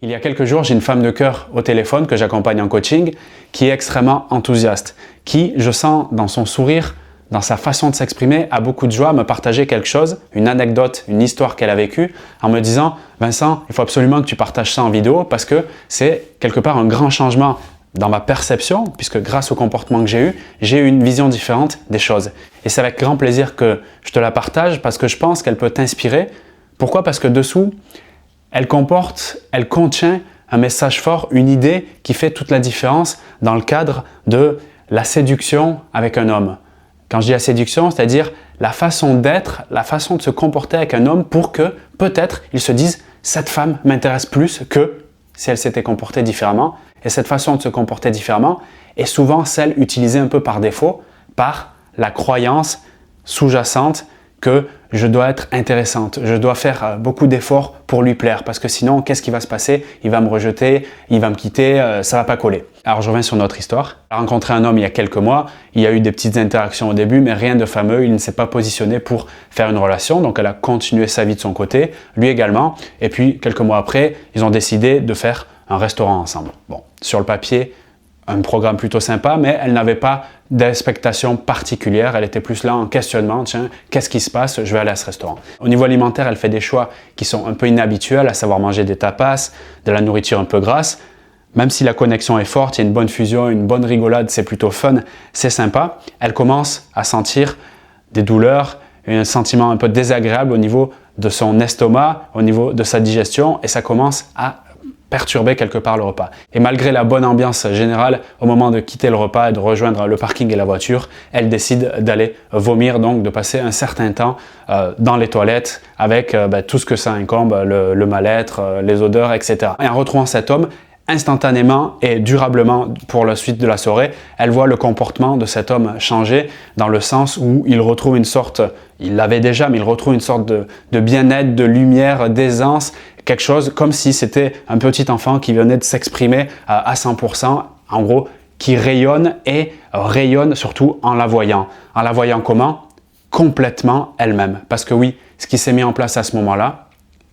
Il y a quelques jours, j'ai une femme de cœur au téléphone que j'accompagne en coaching qui est extrêmement enthousiaste, qui, je sens dans son sourire, dans sa façon de s'exprimer, a beaucoup de joie à me partager quelque chose, une anecdote, une histoire qu'elle a vécue, en me disant « Vincent, il faut absolument que tu partages ça en vidéo parce que c'est quelque part un grand changement dans ma perception, puisque grâce au comportement que j'ai eu une vision différente des choses. » Et c'est avec grand plaisir que je te la partage parce que je pense qu'elle peut t'inspirer. Pourquoi? Parce que dessous, elle contient un message fort, une idée qui fait toute la différence dans le cadre de la séduction avec un homme. Quand je dis la séduction, c'est-à-dire la façon d'être, la façon de se comporter avec un homme pour que peut-être ils se disent « cette femme m'intéresse plus que si elle s'était comportée différemment ». Et cette façon de se comporter différemment est souvent celle utilisée un peu par défaut par la croyance sous-jacente que je dois être intéressante, je dois faire beaucoup d'efforts pour lui plaire parce que sinon, qu'est-ce qui va se passer? Il va me rejeter, il va me quitter, ça va pas coller. Alors je reviens sur notre histoire. Elle a rencontré un homme il y a quelques mois, il y a eu des petites interactions au début, mais rien de fameux, il ne s'est pas positionné pour faire une relation, donc elle a continué sa vie de son côté, lui également, et puis quelques mois après, ils ont décidé de faire un restaurant ensemble. Bon, sur le papier, un programme plutôt sympa, mais elle n'avait pas d'expectation particulière. Elle était plus là en questionnement. Tiens, qu'est-ce qui se passe? Je vais aller à ce restaurant. Au niveau alimentaire, elle fait des choix qui sont un peu inhabituels, à savoir manger des tapas, de la nourriture un peu grasse. Même si la connexion est forte, il y a une bonne fusion, une bonne rigolade, c'est plutôt fun, c'est sympa. Elle commence à sentir des douleurs, un sentiment un peu désagréable au niveau de son estomac, au niveau de sa digestion, et ça commence à perturber quelque part le repas. Et malgré la bonne ambiance générale, au moment de quitter le repas et de rejoindre le parking et la voiture, elle décide d'aller vomir, donc de passer un certain temps dans les toilettes avec tout ce que ça incombe, le mal-être, les odeurs, etc. Et en retrouvant cet homme, instantanément et durablement pour la suite de la soirée, elle voit le comportement de cet homme changer dans le sens où il retrouve une sorte, il l'avait déjà, mais il retrouve une sorte de bien-être, de lumière, d'aisance, quelque chose comme si c'était un petit enfant qui venait de s'exprimer à 100%, en gros, qui rayonne et rayonne surtout en la voyant. En la voyant comment? Complètement elle-même. Parce que oui, ce qui s'est mis en place à ce moment-là,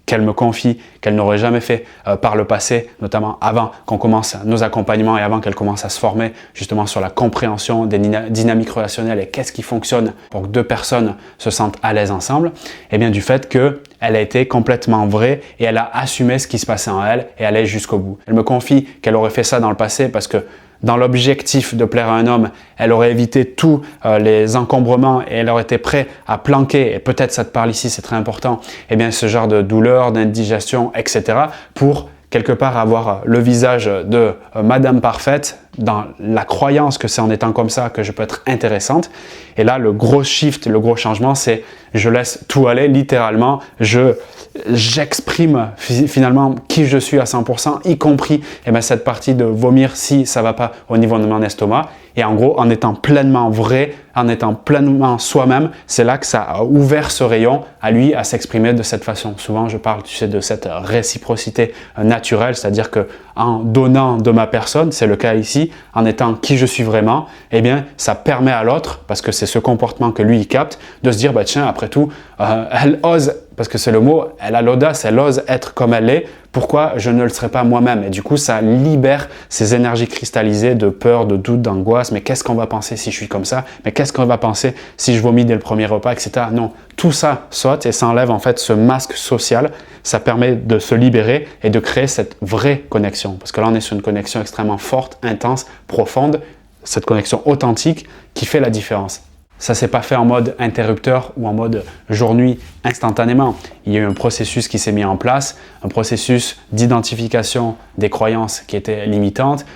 qu'elle me confie, qu'elle n'aurait jamais fait par le passé, notamment avant qu'on commence nos accompagnements et avant qu'elle commence à se former justement sur la compréhension des dynamiques relationnelles et qu'est-ce qui fonctionne pour que deux personnes se sentent à l'aise ensemble, et bien du fait qu'elle a été complètement vraie et elle a assumé ce qui se passait en elle et allait jusqu'au bout. Elle me confie qu'elle aurait fait ça dans le passé parce que dans l'objectif de plaire à un homme, elle aurait évité tous les encombrements et elle aurait été prête à planquer, et peut-être ça te parle ici, c'est très important, eh bien ce genre de douleur, d'indigestion, etc. pour quelque part avoir le visage de Madame Parfaite dans la croyance que c'est en étant comme ça que je peux être intéressante. Et là, le gros shift, le gros changement, c'est je laisse tout aller, littéralement, j'exprime finalement qui je suis à 100%, y compris cette partie de vomir si ça ne va pas au niveau de mon estomac. Et en gros, en étant pleinement vrai, en étant pleinement soi-même, c'est là que ça a ouvert ce rayon à lui à s'exprimer de cette façon. Souvent, je parle, tu sais, de cette réciprocité naturelle, c'est-à-dire que en donnant de ma personne, c'est le cas ici, en étant qui je suis vraiment, eh bien, ça permet à l'autre, parce que c'est ce comportement que lui, il capte, de se dire, bah tiens, après tout, elle ose, parce que c'est le mot, elle a l'audace, elle ose être comme elle est, pourquoi je ne le serais pas moi-même? Et du coup, ça libère ces énergies cristallisées de peur, de doute, d'angoisse. Mais qu'est-ce qu'on va penser si je suis comme ça? Mais qu'est-ce qu'on va penser si je vomis dès le premier repas, etc. Non, tout ça saute et ça enlève en fait ce masque social. Ça permet de se libérer et de créer cette vraie connexion. Parce que là, on est sur une connexion extrêmement forte, intense, profonde. Cette connexion authentique qui fait la différence. Ça ne s'est pas fait en mode interrupteur ou en mode jour-nuit instantanément. Il y a eu un processus qui s'est mis en place, un processus d'identification des croyances qui étaient limitantes.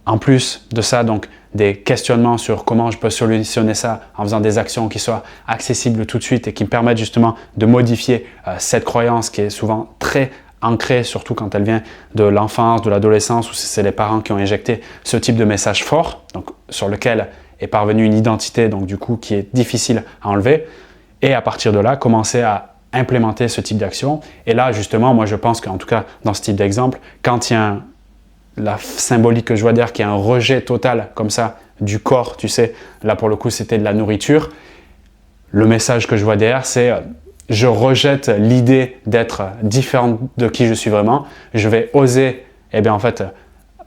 En plus de ça, donc, des questionnements sur comment je peux solutionner ça en faisant des actions qui soient accessibles tout de suite et qui me permettent justement de modifier cette croyance qui est souvent très ancrée, surtout quand elle vient de l'enfance, de l'adolescence, où c'est les parents qui ont injecté ce type de message fort, donc, sur lequel est parvenue une identité donc du coup qui est difficile à enlever, et à partir de là commencer à implémenter ce type d'action. Et là justement, moi je pense qu'en tout cas dans ce type d'exemple, quand il y a la symbolique que je vois derrière, qui est un rejet total comme ça du corps, tu sais, là pour le coup c'était de la nourriture, le message que je vois derrière c'est je rejette l'idée d'être différent de qui je suis vraiment. Je vais oser,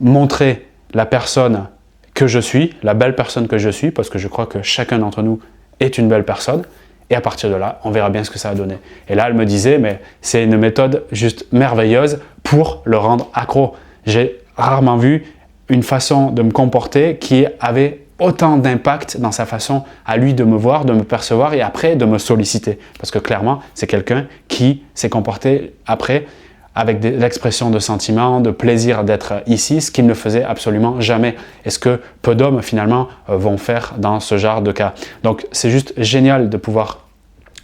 montrer la personne que je suis, la belle personne que je suis, parce que je crois que chacun d'entre nous est une belle personne. Et à partir de là, on verra bien ce que ça va donner. Et là, elle me disait, mais c'est une méthode juste merveilleuse pour le rendre accro. J'ai rarement vu une façon de me comporter qui avait autant d'impact dans sa façon à lui de me voir, de me percevoir et après de me solliciter. Parce que clairement, c'est quelqu'un qui s'est comporté après avec l'expression de sentiments, de plaisir d'être ici, ce qu'il ne faisait absolument jamais. Et ce que peu d'hommes finalement vont faire dans ce genre de cas. Donc c'est juste génial de pouvoir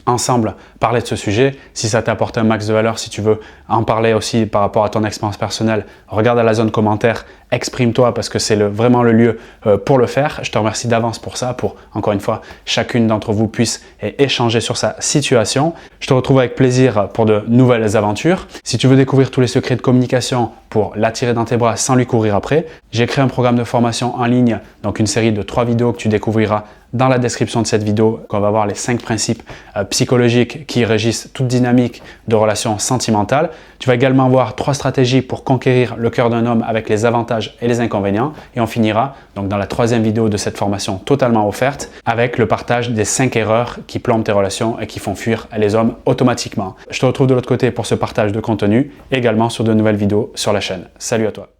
ensemble parler de ce sujet. Si ça t'apporte un max de valeur, si tu veux en parler aussi par rapport à ton expérience personnelle, regarde à la zone commentaire, exprime-toi parce que c'est vraiment le lieu pour le faire. Je te remercie d'avance pour ça, pour encore une fois, chacune d'entre vous puisse échanger sur sa situation. Je te retrouve avec plaisir pour de nouvelles aventures. Si tu veux découvrir tous les secrets de communication pour l'attirer dans tes bras sans lui courir après, j'ai créé un programme de formation en ligne, donc une série de 3 vidéos que tu découvriras dans la description de cette vidéo. On va voir les 5 principes psychologiques qui régissent toute dynamique de relations sentimentales. Tu vas également voir 3 stratégies pour conquérir le cœur d'un homme avec les avantages et les inconvénients. Et on finira donc dans la 3e vidéo de cette formation totalement offerte avec le partage des 5 erreurs qui plombent tes relations et qui font fuir les hommes automatiquement. Je te retrouve de l'autre côté pour ce partage de contenu, également sur de nouvelles vidéos sur la chaîne. Salut à toi!